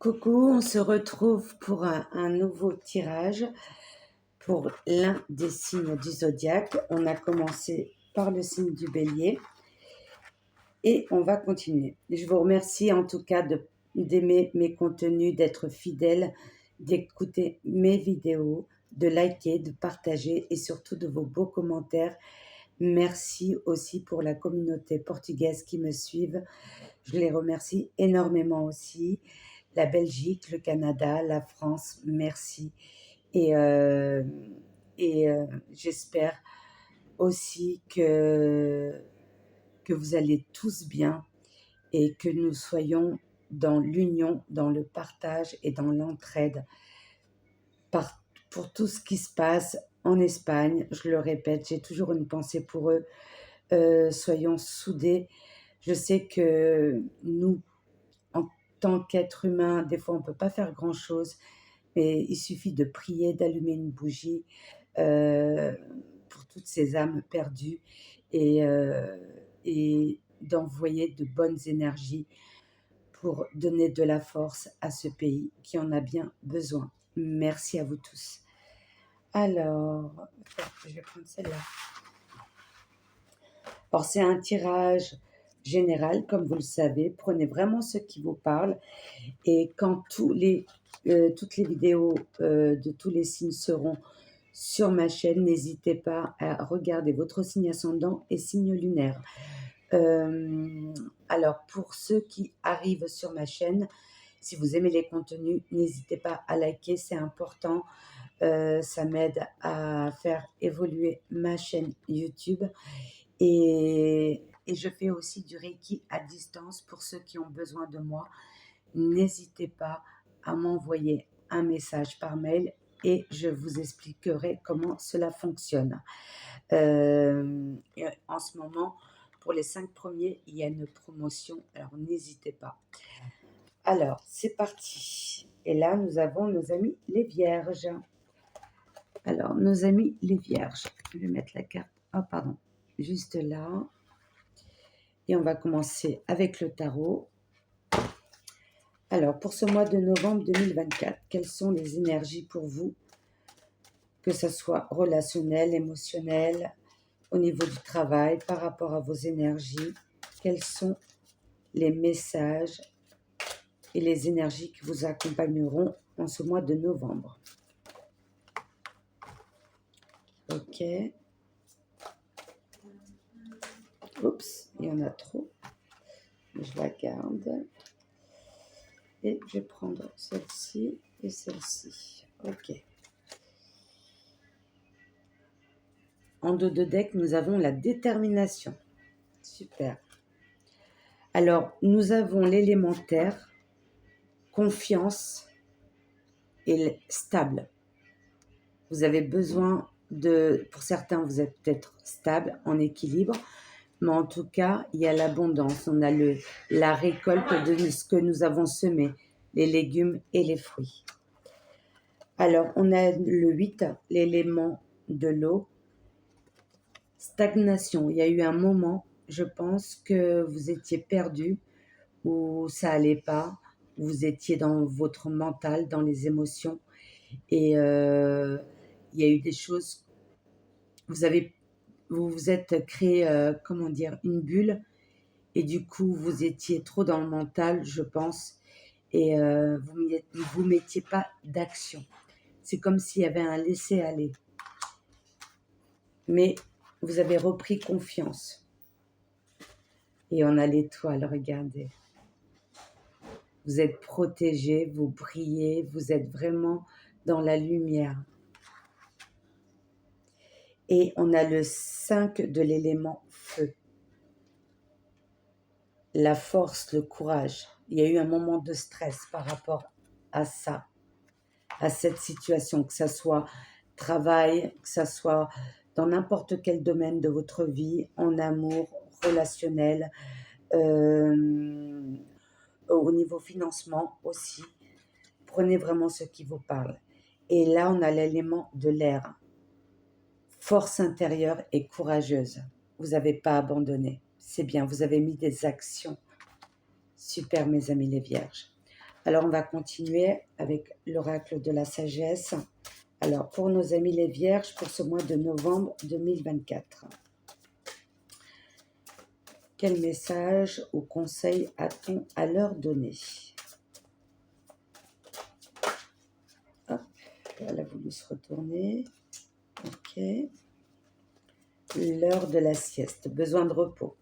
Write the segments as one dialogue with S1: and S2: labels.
S1: Coucou, on se retrouve pour un nouveau tirage pour l'un des signes du zodiaque. On a commencé par le signe du Bélier et on va continuer. Je vous remercie en tout cas d'aimer mes contenus, d'être fidèle, d'écouter mes vidéos, de liker, de partager et surtout de vos beaux commentaires. Merci aussi pour la communauté portugaise qui me suivent. Je les remercie énormément aussi. La Belgique, le Canada, la France, merci. Et, euh, et j'espère aussi que vous allez tous bien et que nous soyons dans l'union, dans le partage et dans l'entraide pour tout ce qui se passe en Espagne. Je le répète, j'ai toujours une pensée pour eux. Soyons soudés. Je sais que nous, en tant qu'être humain, des fois on ne peut pas faire grand-chose, mais il suffit de prier, d'allumer une bougie euh, pour toutes ces âmes perdues et d'envoyer de bonnes énergies pour donner de la force à ce pays qui en a bien besoin. Merci à vous tous. Alors, je vais prendre celle-là. Alors, c'est un tirage général, comme vous le savez. Prenez vraiment ce qui vous parle. Et quand toutes les vidéos de tous les signes seront sur ma chaîne, n'hésitez pas à regarder votre signe ascendant et signe lunaire. Alors, pour ceux qui arrivent sur ma chaîne, si vous aimez les contenus, n'hésitez pas à liker, c'est important. Ça m'aide à faire évoluer ma chaîne YouTube. Et je fais aussi du Reiki à distance pour ceux qui ont besoin de moi. N'hésitez pas à m'envoyer un message par mail et je vous expliquerai comment cela fonctionne. Et en ce moment, pour les 5 premiers, il y a une promotion, alors n'hésitez pas. Alors, c'est parti. Et là, nous avons nos amis les Vierges. Alors, nos amis les Vierges. Je vais mettre la carte, juste là. Et on va commencer avec le tarot. Alors, pour ce mois de novembre 2024, quelles sont les énergies pour vous? Que ce soit relationnel, émotionnel, au niveau du travail, par rapport à vos énergies. Quels sont les messages et les énergies qui vous accompagneront en ce mois de novembre? Ok. Oups, il y en a trop. Je la garde. Et je vais prendre celle-ci et celle-ci. Ok. En dos de deck, nous avons la détermination. Super. Alors, nous avons l'élémentaire, confiance et stable. Vous avez besoin pour certains, vous êtes peut-être stable, en équilibre, mais en tout cas, il y a l'abondance. On a la récolte de ce que nous avons semé, les légumes et les fruits. Alors, on a le 8, l'élément de l'eau. Stagnation. Il y a eu un moment, je pense, que vous étiez perdu, où ça allait pas, vous étiez dans votre mental, dans les émotions, et il y a eu des choses, vous vous êtes créé, une bulle, et du coup, vous étiez trop dans le mental, je pense, et vous mettiez pas d'action. C'est comme s'il y avait un laisser-aller. Mais vous avez repris confiance. Et on a l'étoile, regardez. Vous êtes protégé, vous brillez, vous êtes vraiment dans la lumière. Et on a le 5 de l'élément feu. La force, le courage. Il y a eu un moment de stress par rapport à ça, à cette situation, que ça soit travail, que ça soit dans n'importe quel domaine de votre vie, en amour, relationnel, au niveau financement aussi. Prenez vraiment ce qui vous parle. Et là, on a l'élément de l'air. Force intérieure et courageuse. Vous n'avez pas abandonné. C'est bien, vous avez mis des actions. Super, mes amis les vierges. Alors, on va continuer avec l'oracle de la sagesse. Alors, pour nos amis les vierges, pour ce mois de novembre 2024, quel message ou conseil a-t-on à leur donner? Hop, elle a voulu se retourner. Ok. L'heure de la sieste, besoin de repos.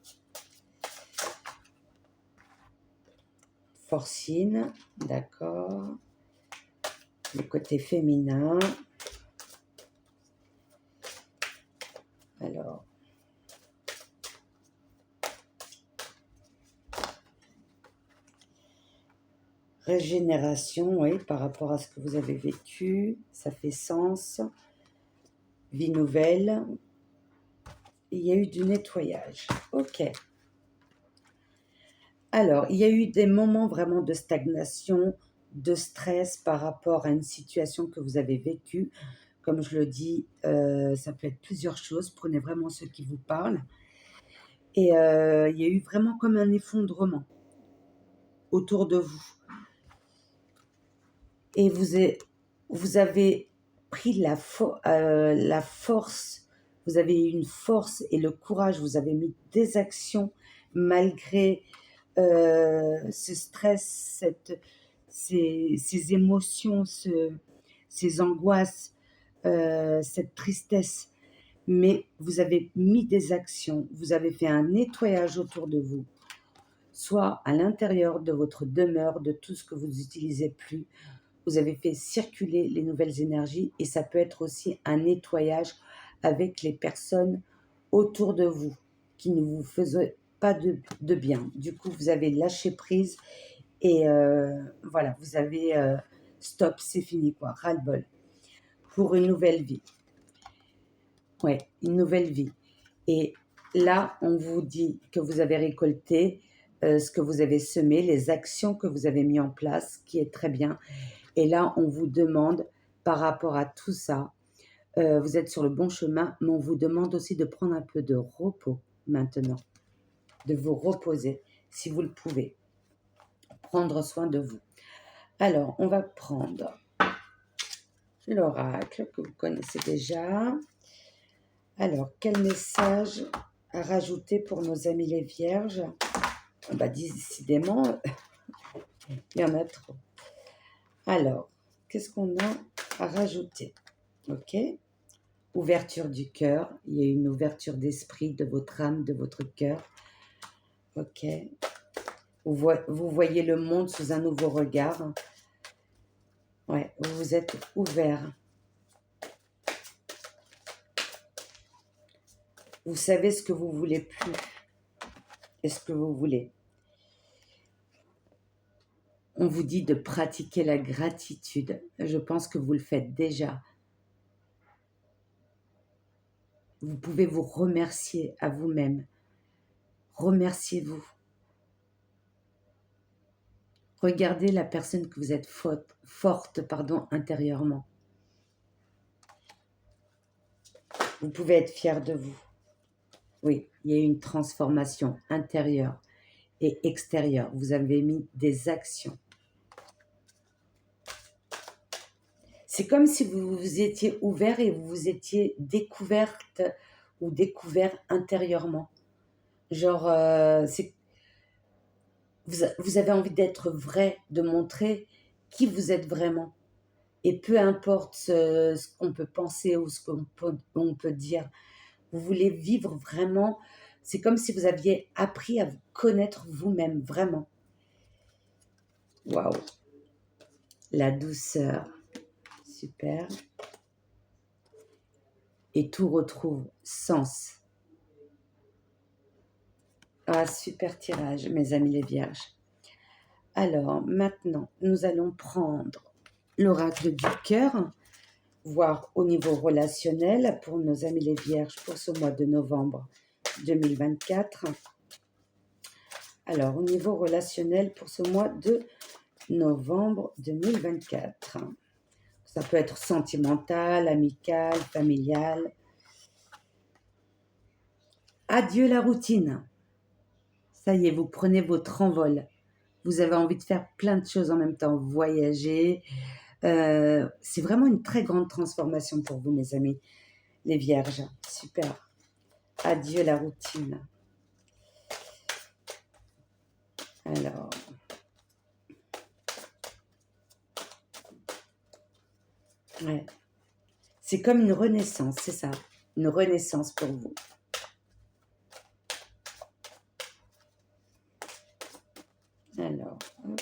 S1: Forcine, d'accord. Le côté féminin. Alors, régénération, oui, par rapport à ce que vous avez vécu, ça fait sens. Vie nouvelle. Il y a eu du nettoyage. Ok. Alors, il y a eu des moments vraiment de stagnation, de stress par rapport à une situation que vous avez vécue. Comme je le dis, ça peut être plusieurs choses. Prenez vraiment ce qui vous parle. Et il y a eu vraiment comme un effondrement autour de vous. Et vous avez pris la force, vous avez eu une force et le courage, vous avez mis des actions malgré ce stress, ces émotions, ces angoisses, cette tristesse. Mais vous avez mis des actions, vous avez fait un nettoyage autour de vous, soit à l'intérieur de votre demeure, de tout ce que vous n'utilisez plus. Vous avez fait circuler les nouvelles énergies et ça peut être aussi un nettoyage avec les personnes autour de vous qui ne vous faisaient pas de bien. Du coup, vous avez lâché prise et voilà, vous avez stop, c'est fini quoi, ras-le-bol pour une nouvelle vie. Ouais, une nouvelle vie. Et là, on vous dit que vous avez récolté ce que vous avez semé, les actions que vous avez mis en place, qui est très bien. Et là, on vous demande, par rapport à tout ça, vous êtes sur le bon chemin, mais on vous demande aussi de prendre un peu de repos maintenant, de vous reposer, si vous le pouvez, prendre soin de vous. Alors, on va prendre l'oracle que vous connaissez déjà. Alors, quel message à rajouter pour nos amis les vierges? Bah, décidément, il y en a trop. Alors, qu'est-ce qu'on a à rajouter? Ok. Ouverture du cœur. Il y a une ouverture d'esprit, de votre âme, de votre cœur. Ok. Vous voyez le monde sous un nouveau regard. Ouais, vous vous êtes ouvert. Vous savez ce que vous voulez plus et ce que vous voulez. On vous dit de pratiquer la gratitude. Je pense que vous le faites déjà. Vous pouvez vous remercier à vous-même. Remerciez-vous. Regardez la personne que vous êtes forte, intérieurement. Vous pouvez être fier de vous. Oui, il y a eu une transformation intérieure et extérieure. Vous avez mis des actions. C'est comme si vous vous étiez ouvert et vous vous étiez découverte ou découvert intérieurement. Genre, vous avez envie d'être vrai, de montrer qui vous êtes vraiment. Et peu importe ce qu'on peut penser ou ce qu'on peut dire, vous voulez vivre vraiment. C'est comme si vous aviez appris à vous connaître vous-même, vraiment. Waouh! La douceur. Super. Et tout retrouve sens. Ah, super tirage, mes amis les vierges. Alors, maintenant, nous allons prendre l'oracle du cœur, voir au niveau relationnel pour nos amis les vierges pour ce mois de novembre 2024. Alors, au niveau relationnel pour ce mois de novembre 2024. Ça peut être sentimental, amical, familial. Adieu la routine. Ça y est, vous prenez votre envol. Vous avez envie de faire plein de choses en même temps, voyager. C'est vraiment une très grande transformation pour vous, mes amis, les vierges. Super. Adieu la routine. Alors, ouais. C'est comme une renaissance, c'est ça. Une renaissance pour vous. Alors, hop.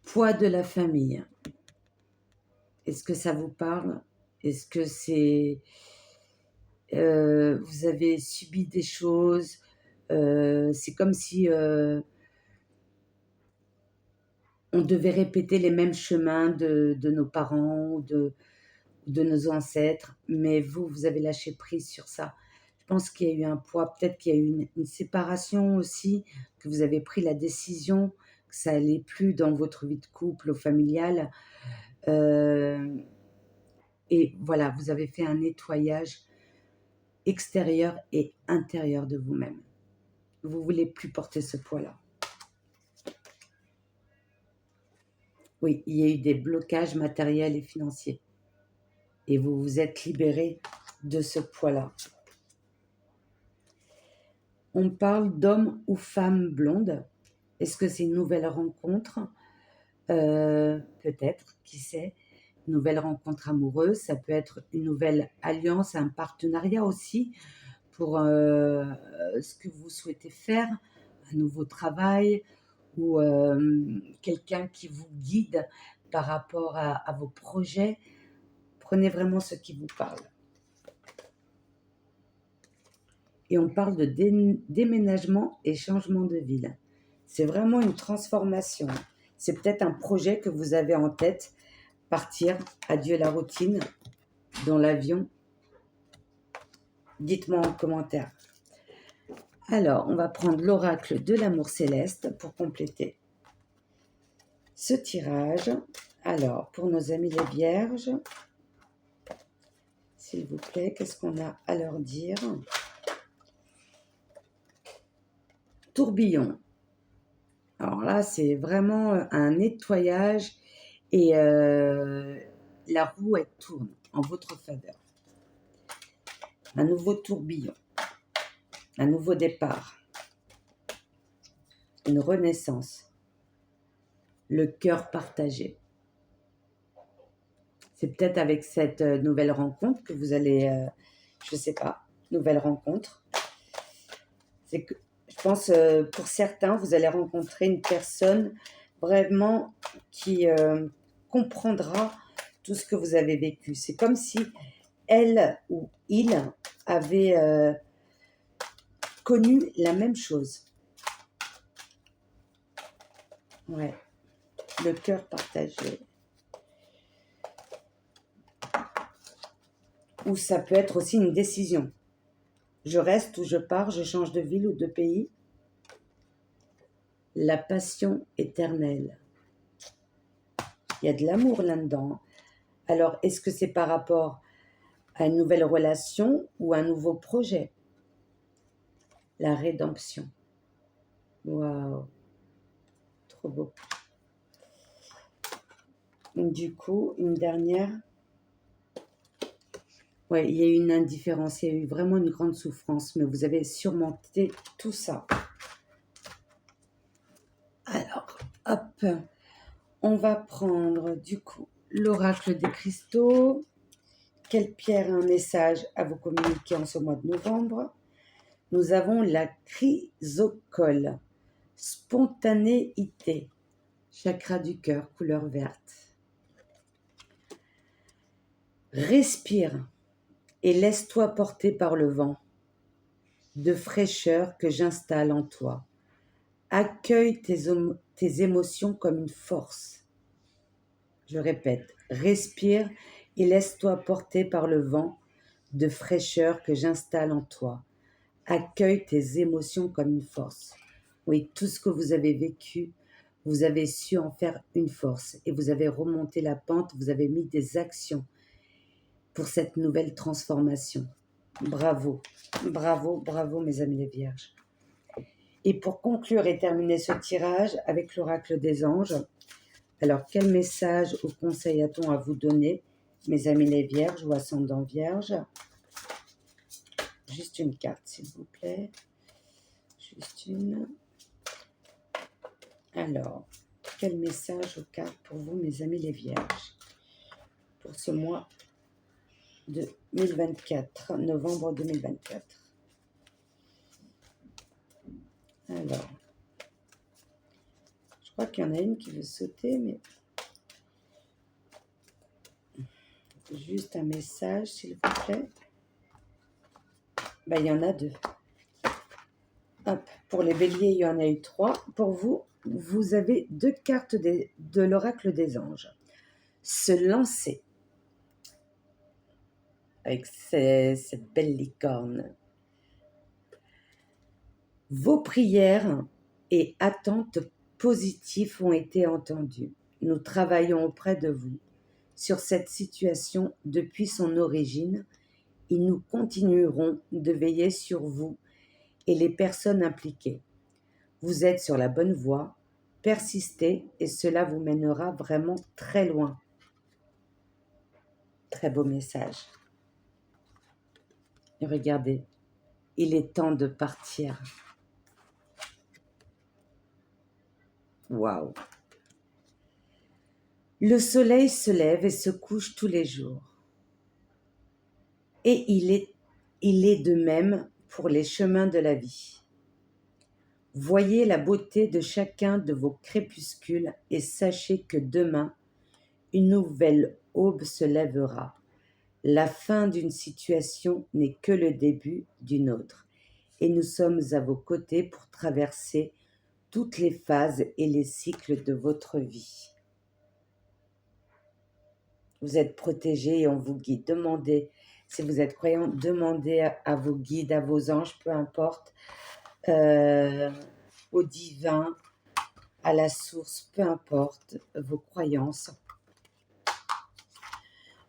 S1: Poids de la famille. Est-ce que ça vous parle? Est-ce que c'est... vous avez subi des choses? C'est comme si on devait répéter les mêmes chemins de nos parents ou de nos ancêtres, mais vous avez lâché prise sur ça. Je pense qu'il y a eu un poids, peut-être qu'il y a eu une séparation aussi, que vous avez pris la décision, que ça allait plus dans votre vie de couple ou familiale. Et voilà, vous avez fait un nettoyage extérieur et intérieur de vous-même. Vous voulez plus porter ce poids-là. Oui, il y a eu des blocages matériels et financiers. Et vous vous êtes libéré de ce poids-là. On parle d'homme ou femme blonde. Est-ce que c'est une nouvelle rencontre? Peut-être, qui sait. Une nouvelle rencontre amoureuse. Ça peut être une nouvelle alliance, un partenariat aussi pour ce que vous souhaitez faire, un nouveau travail ou quelqu'un qui vous guide par rapport à vos projets. Prenez vraiment ce qui vous parle. Et on parle de déménagement et changement de ville. C'est vraiment une transformation. C'est peut-être un projet que vous avez en tête. Partir, adieu la routine, dans l'avion. Dites-moi en commentaire. Alors, on va prendre l'oracle de l'amour céleste pour compléter ce tirage. Alors, pour nos amis les vierges, s'il vous plaît, qu'est-ce qu'on a à leur dire? Tourbillon. Alors là, c'est vraiment un nettoyage et la roue, elle tourne en votre faveur. Un nouveau tourbillon, un nouveau départ, une renaissance, le cœur partagé. C'est peut-être avec cette nouvelle rencontre que vous allez, je ne sais pas, nouvelle rencontre. C'est que, je pense, pour certains, vous allez rencontrer une personne vraiment qui comprendra tout ce que vous avez vécu. C'est comme si elle ou il avait connu la même chose. Ouais, le cœur partagé. Ou ça peut être aussi une décision. Je reste ou je pars, je change de ville ou de pays. La passion éternelle. Il y a de l'amour là-dedans. Alors, est-ce que c'est par rapport à une nouvelle relation ou un nouveau projet? La rédemption. Waouh, trop beau. Du coup, une dernière. Ouais, il y a eu une indifférence, il y a eu vraiment une grande souffrance, mais vous avez surmonté tout ça. Alors, hop, on va prendre du coup l'oracle des cristaux. Quelle pierre a un message à vous communiquer en ce mois de novembre? Nous avons la chrysocole, spontanéité, chakra du cœur, couleur verte. Respire et laisse-toi porter par le vent de fraîcheur que j'installe en toi. Accueille tes émotions comme une force. Je répète, respire et laisse-toi porter par le vent de fraîcheur que j'installe en toi. Accueille tes émotions comme une force. Oui, tout ce que vous avez vécu, vous avez su en faire une force et vous avez remonté la pente, vous avez mis des actions. pour cette nouvelle transformation. Bravo, bravo, bravo mes amis les vierges. Et pour conclure et terminer ce tirage avec l'oracle des anges, alors quel message ou conseil a-t-on à vous donner, mes amis les vierges ou ascendants vierges? Juste une carte s'il vous plaît. Juste une. Alors, quel message aux cartes pour vous, mes amis les vierges, pour ce mois de 2024, novembre 2024. Alors, je crois qu'il y en a une qui veut sauter, mais juste un message, s'il vous plaît. Ben, il y en a deux. Hop, pour les béliers, il y en a eu 3. Pour vous, vous avez 2 cartes de l'oracle des anges. Se lancer avec cette belle licorne. Vos prières et attentes positives ont été entendues. Nous travaillons auprès de vous sur cette situation depuis son origine et nous continuerons de veiller sur vous et les personnes impliquées. Vous êtes sur la bonne voie, persistez et cela vous mènera vraiment très loin. Très beau message. Et regardez, il est temps de partir. Waouh! Le soleil se lève et se couche tous les jours. Et il est de même pour les chemins de la vie. Voyez la beauté de chacun de vos crépuscules et sachez que demain, une nouvelle aube se lèvera. La fin d'une situation n'est que le début d'une autre. Et nous sommes à vos côtés pour traverser toutes les phases et les cycles de votre vie. Vous êtes protégés et on vous guide. Demandez, si vous êtes croyant, demandez à vos guides, à vos anges, peu importe, au divin, à la source, peu importe vos croyances.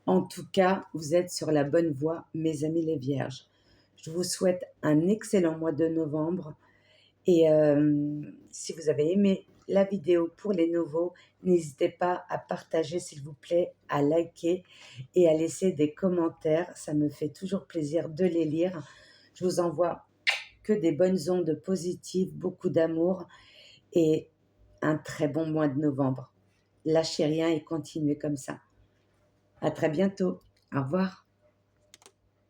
S1: En tout cas, vous êtes sur la bonne voie, mes amis les vierges. Je vous souhaite un excellent mois de novembre. Et si vous avez aimé la vidéo pour les nouveaux, n'hésitez pas à partager s'il vous plaît, à liker et à laisser des commentaires. Ça me fait toujours plaisir de les lire. Je vous envoie que des bonnes ondes positives, beaucoup d'amour et un très bon mois de novembre. Lâchez rien et continuez comme ça. À très bientôt. Au revoir.